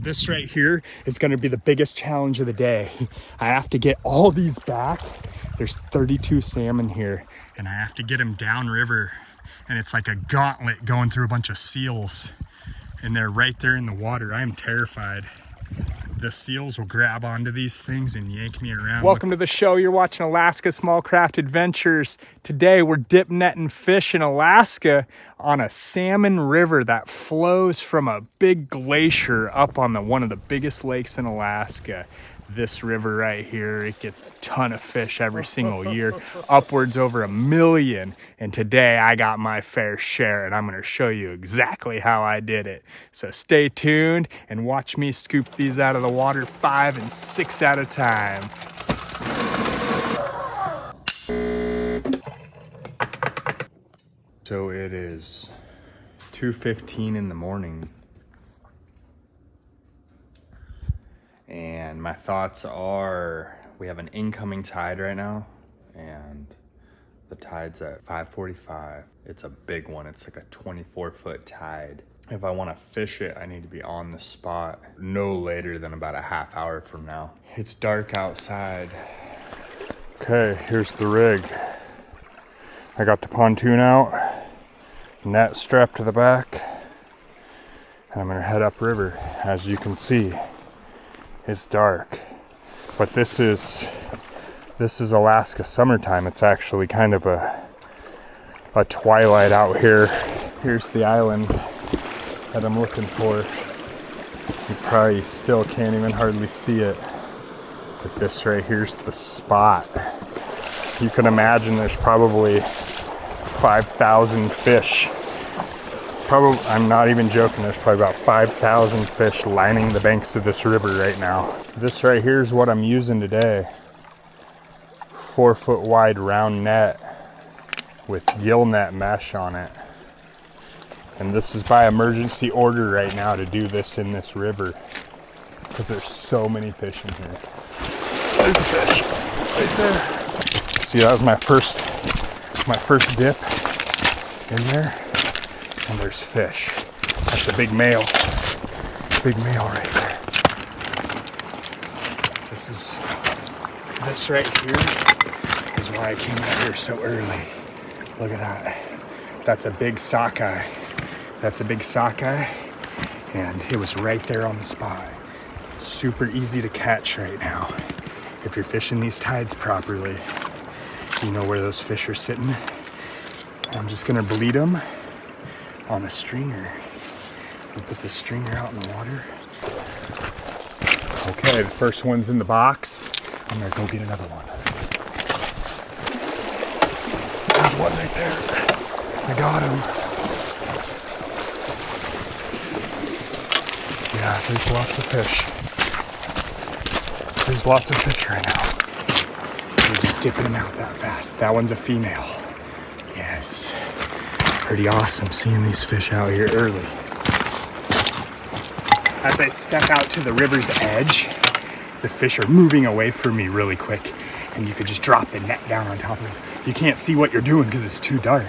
This right here is gonna be the biggest challenge of the day. I have to get all these back. There's 32 salmon here and I have to get them downriver. And it's like a gauntlet going through a bunch of seals and they're right there in the water. I am terrified. The seals will grab onto these things and yank me around. Welcome to the show. You're watching Alaska Small Craft Adventures. Today we're dip netting fish in Alaska on a salmon river that flows from a big glacier up on one of the biggest lakes in Alaska. This river right here, it gets a ton of fish every single year, upwards over 1 million. And today I got my fair share and I'm gonna show you exactly how I did it. So stay tuned and watch me scoop these out of the water 5 and 6 at a time. So it is 2:15 in the morning. And my thoughts are, we have an incoming tide right now and the tide's at 5:45. It's a big one. It's like a 24-foot tide. If I want to fish it, I need to be on the spot no later than about a half hour from now. It's dark outside. Okay, here's the rig. I got the pontoon out, net strapped to the back, and I'm gonna head upriver. As you can see, it's dark, but this is Alaska summertime. It's actually kind of a twilight out here. Here's the island that I'm looking for. You probably still can't even hardly see it, but this right here's the spot. You can imagine there's probably 5,000 fish. I'm not even joking, there's probably about 5,000 fish lining the banks of this river right now. This right here is what I'm using today. 4-foot wide round net with gill net mesh on it. And this is by emergency order right now to do this in this river because there's so many fish in here. There's a fish right there. See, that was my first dip in there. And there's fish. That's a big male. Big male right there. This right here is why I came out here so early. Look at that. That's a big sockeye. That's a big sockeye. And it was right there on the spot. Super easy to catch right now. If you're fishing these tides properly, you know where those fish are sitting. I'm just gonna bleed them on a stringer. We'll put the stringer out in the water. Okay, the first one's in the box. I'm gonna go get another one. There's one right there. I got him. Yeah, there's lots of fish. There's lots of fish right now. We're just dipping them out that fast. That one's a female. Yes. Pretty awesome seeing these fish out here early. As I step out to the river's edge, the fish are moving away from me really quick, and you could just drop the net down on top of it. You can't see what you're doing because it's too dark.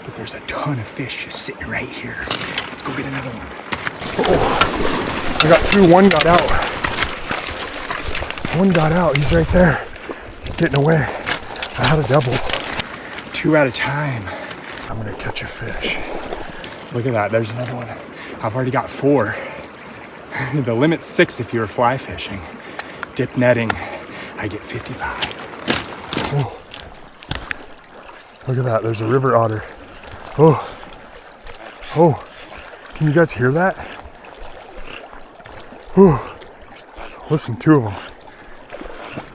But there's a ton of fish just sitting right here. Let's go get another one. Oh, I got two. One got out. One got out. He's right there. He's getting away. I had a double. 2 at a time. I'm gonna catch a fish. Look at that, there's another one. I've already got 4. The limit's 6 if you're fly fishing. Dip netting, I get 55. Oh, look at that, there's a river otter. Oh, can you guys hear that? Oh, listen, 2 of them.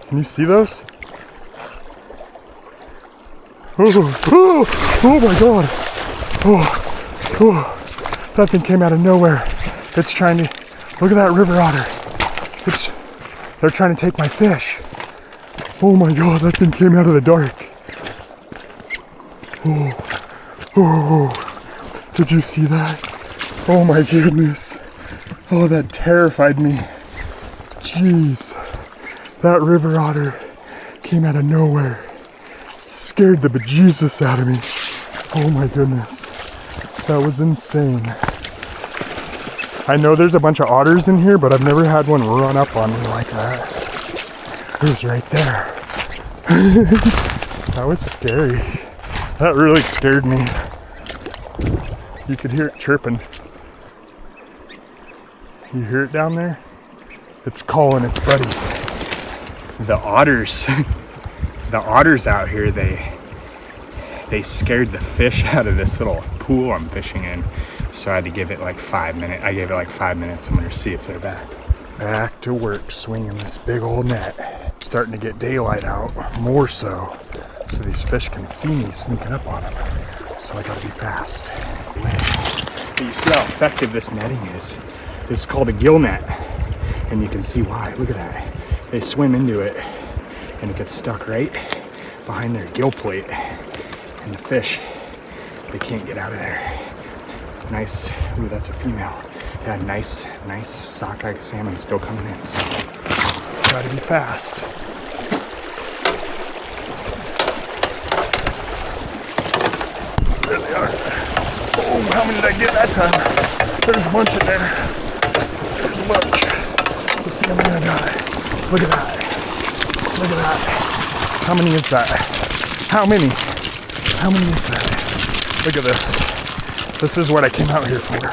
Can you see those? Oh my god. That thing came out of nowhere. It's trying to, look at that river otter. They're trying to take my fish. Oh my god, that thing came out of the dark. Did you see that? Oh my goodness. Oh, that terrified me. Jeez. That river otter came out of nowhere. Scared the bejesus out of me. Oh my goodness. That was insane. I know there's a bunch of otters in here, but I've never had one run up on me like that. It was right there. That was scary. That really scared me. You could hear it chirping. You hear it down there? It's calling its buddy. The otters, the otters out here, they scared the fish out of this little pool I'm fishing in. So I had to give it like 5 minutes. I gave it like 5 minutes. I'm gonna see if they're back. Back to work, swinging this big old net. It's starting to get daylight out, more so these fish can see me sneaking up on them. So I gotta be fast. But you see how effective this netting is? This is called a gill net, and you can see why. Look at that. They swim into it, and it gets stuck right behind their gill plate, and the fish, they can't get out of there. Nice. Ooh, that's a female. Yeah, nice sockeye salmon still coming in. Gotta be fast. There they are. Oh, how many did I get that time? There's a bunch in there. There's a bunch. Let's see how many I got. Look at that. Look at that. How many is that? How many? How many is that? Look at this. This is what I came out here for.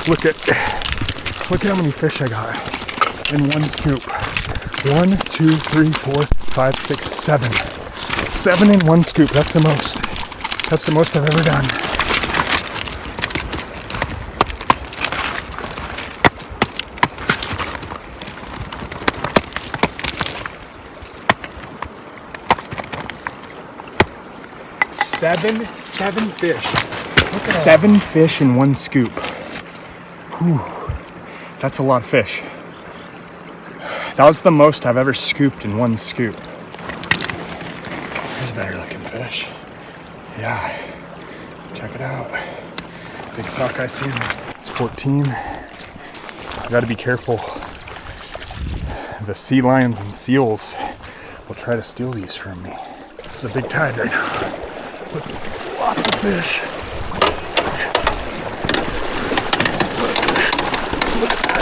Look how many fish I got in one scoop. 1, 2, 3, 4, 5, 6, 7. 7 in one scoop. That's the most. That's the most I've ever done. Seven fish. 7 fish in one scoop. Whew. That's a lot of fish. That was the most I've ever scooped in one scoop. There's a better looking fish. Yeah, check it out. Big sockeye salmon. It's 14. I gotta be careful. The sea lions and seals will try to steal these from me. This is a big tide right now. Look, lots of fish. Look at that.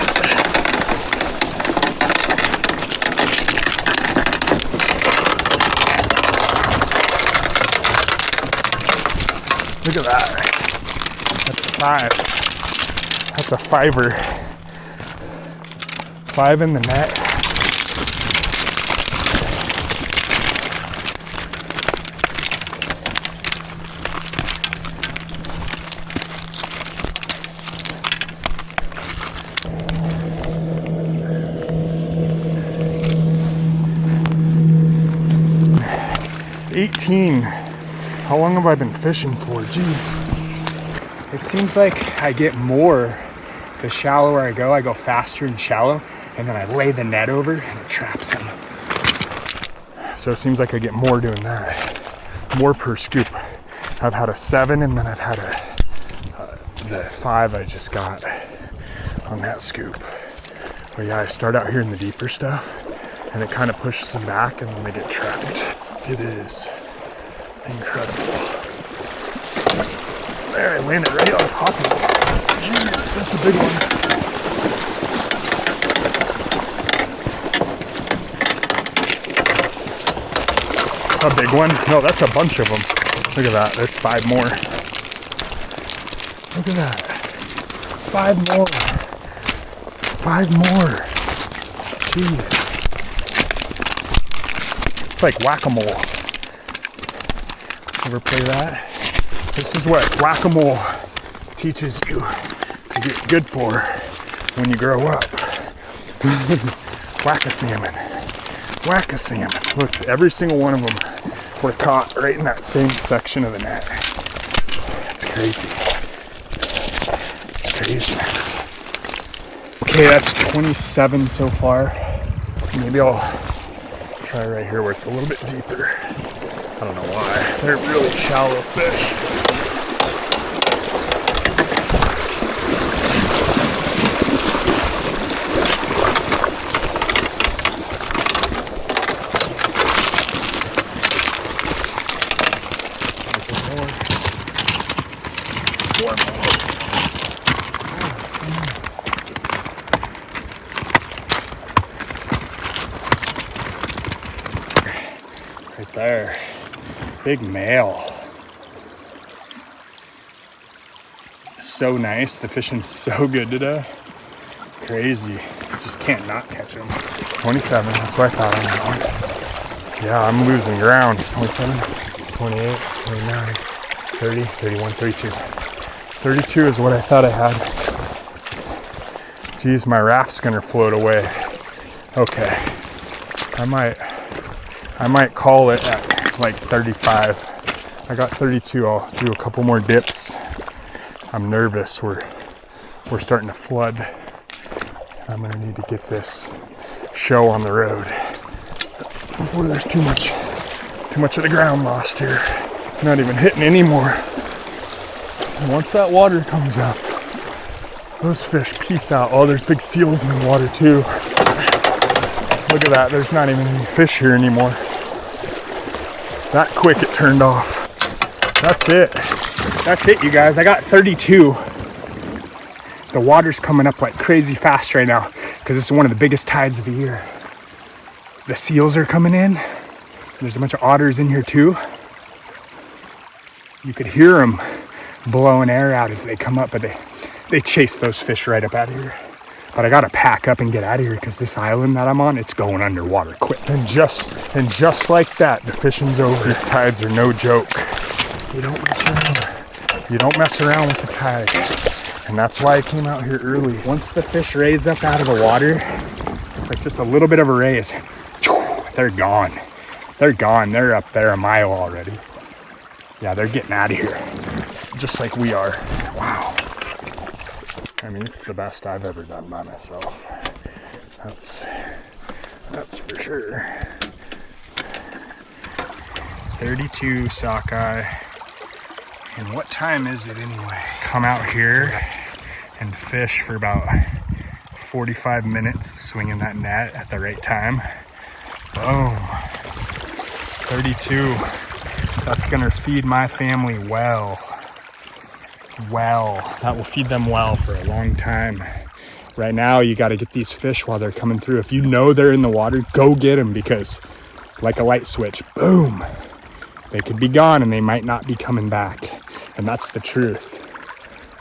Look at that. That's 5. That's a 5-er. 5 in the net. How long have I been fishing for? Jeez. It seems like I get more the shallower I go faster and shallow, and then I lay the net over and it traps them. So it seems like I get more doing that. More per scoop. I've had a 7 and then I've had the 5 I just got on that scoop. But yeah, I start out here in the deeper stuff and it kind of pushes them back and then they get trapped. It is incredible. There, I landed right on top of it. Jeez, that's a big one. A big one? No, that's a bunch of them. Look at that, there's 5 more. Look at that. 5 more. 5 more. Jeez. It's like whack-a-mole. Ever play that? This is what whack-a-mole teaches you to get good for when you grow up. Whack-a-salmon. Whack-a-salmon. Look, every single one of them were caught right in that same section of the net. That's crazy. It's craziness. Okay, that's 27 so far. Maybe I'll try right here where it's a little bit deeper. I don't know why. They're really shallow fish. there. Big male. So nice. The fishing's so good today. Crazy. Just can't not catch them. 27. That's what I thought on that one. Yeah, I'm losing ground. 27, 28, 29, 30, 31, 32. 32 is what I thought I had. Geez, my raft's gonna float away. Okay. I might call it at like 35. I got 32. I'll do a couple more dips. I'm nervous. We're starting to flood. I'm gonna need to get this show on the road before there's too much of the ground lost here. Not even hitting anymore. And once that water comes up, those fish peace out. Oh, there's big seals in the water too. Look at that. There's not even any fish here anymore. That quick it turned off. That's it. That's it, you guys. I got 32. The water's coming up like crazy fast right now because this is one of the biggest tides of the year. The seals are coming in. There's a bunch of otters in here too. You could hear them blowing air out as they come up, but they chase those fish right up out of here. But I gotta pack up and get out of here because this island that I'm on, it's going underwater quick. And just like that, the fishing's over. These tides are no joke. You don't mess around. You don't mess around with the tide. And that's why I came out here early. Once the fish raise up out of the water, like just a little bit of a raise, they're gone. They're gone. They're up there a mile already. Yeah, they're getting out of here. Just like we are. Wow. I mean, it's the best I've ever done by myself. That's for sure. 32 sockeye. And what time is it anyway? Come out here and fish for about 45 minutes swinging that net at the right time. Boom. 32. That's gonna feed my family well. That will feed them well for a long time. Right now, you got to get these fish while they're coming through. If you know they're in the water, go get them because like a light switch, boom, they could be gone and they might not be coming back. And that's the truth.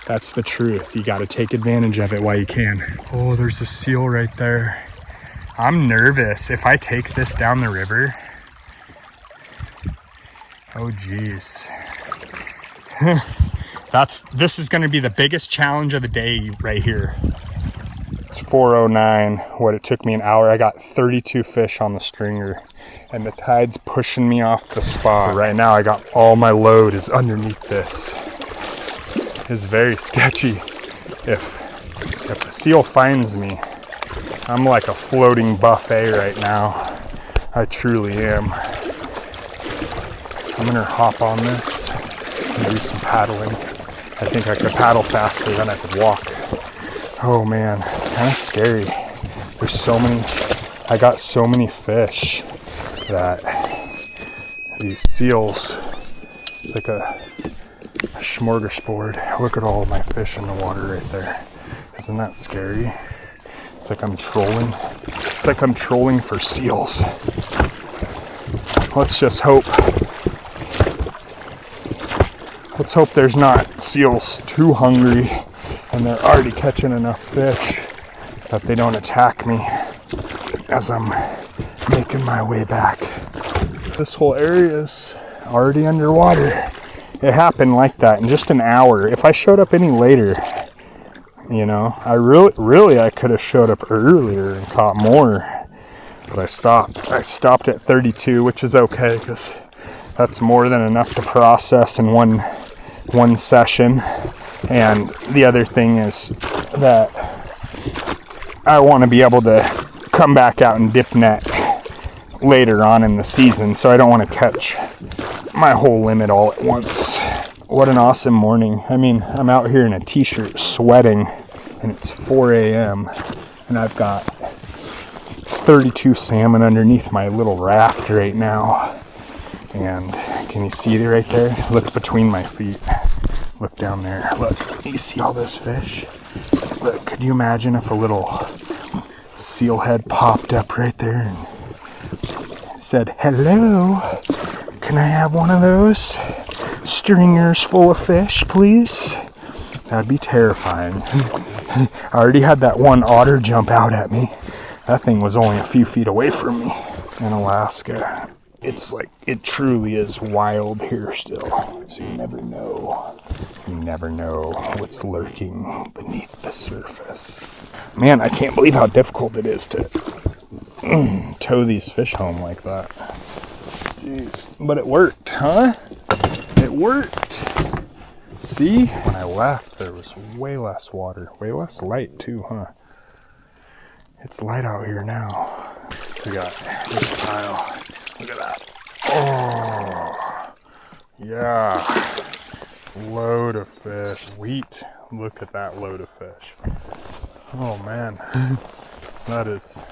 That's the truth. You got to take advantage of it while you can. Oh, there's a seal right there. I'm nervous. If I take this down the river, oh geez. This is going to be the biggest challenge of the day right here. It's 4:09. What, it took me an hour. I got 32 fish on the stringer and the tide's pushing me off the spot. But right now I got all my load is underneath this. It's very sketchy. If the seal finds me, I'm like a floating buffet right now. I truly am. I'm gonna hop on this and do some paddling. I think I could paddle faster than I could walk. Oh man, it's kind of scary. There's so many, I got so many fish that these seals, it's like a smorgasbord. Look at all of my fish in the water right there. Isn't that scary? It's like I'm trolling. It's like I'm trolling for seals. Let's just hope. Let's hope there's not seals too hungry and they're already catching enough fish that they don't attack me as I'm making my way back. This whole area is already underwater. It happened like that in just an hour. If I showed up any later, you know, I really I could have showed up earlier and caught more, but I stopped. I stopped at 32, which is okay because that's more than enough to process in one session. And the other thing is that I want to be able to come back out and dip net later on in the season, so I don't want to catch my whole limit all at once. What an awesome morning. I mean, I'm out here in a t-shirt sweating and it's 4 a.m. and I've got 32 salmon underneath my little raft right now. And can you see it right there? Look between my feet. Look down there. Look, you see all those fish? Look, could you imagine if a little seal head popped up right there and said, hello? Can I have one of those stringers full of fish, please? That'd be terrifying. I already had that one otter jump out at me. That thing was only a few feet away from me. In Alaska, it's like, it truly is wild here still. So you never know. You never know what's lurking beneath the surface. Man, I can't believe how difficult it is to tow these fish home like that. Jeez. But it worked, huh? It worked. See? When I left, there was way less water. Way less light, too, huh? It's light out here now. We got this pile. Look at that. Oh, yeah. Load of fish. Sweet. Look at that load of fish. Oh, man. That is...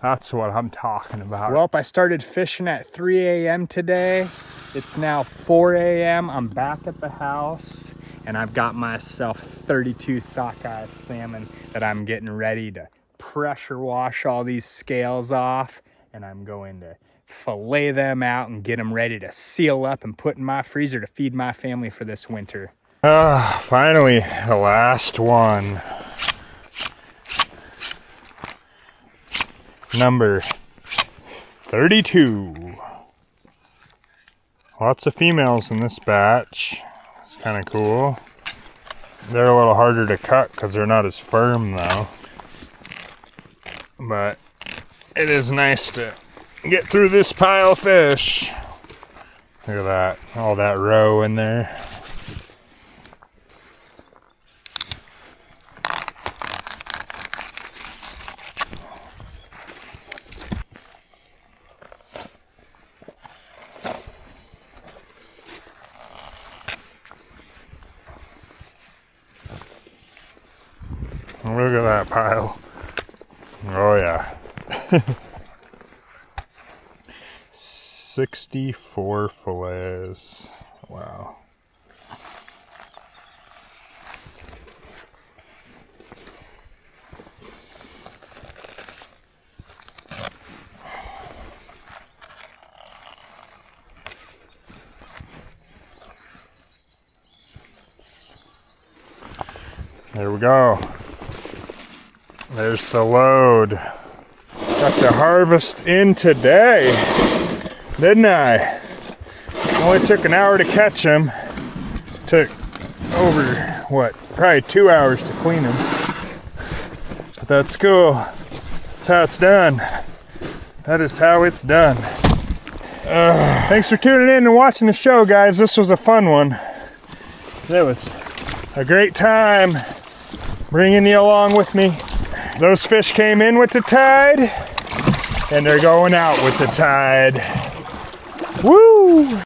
That's what I'm talking about. Well, I started fishing at 3 a.m. today. It's now 4 a.m. I'm back at the house, and I've got myself 32 sockeye salmon that I'm getting ready to pressure wash all these scales off, and I'm going to fillet them out and get them ready to seal up and put in my freezer to feed my family for this winter. Finally, the last one. Number 32. Lots of females in this batch. It's kind of cool. They're a little harder to cut because they're not as firm though. But it is nice to get through this pile of fish. Look at that, all that roe in there. Look at that pile. Oh yeah. 64 fillets. Wow. There we go. There's the load. Got the harvest in today, didn't I? Only took an hour to catch them. Took over, what, probably 2 hours to clean them. But that's cool. That's how it's done. That is how it's done. Thanks for tuning in and watching the show, guys. This was a fun one. It was a great time bringing you along with me. Those fish came in with the tide, and they're going out with the tide. Woo!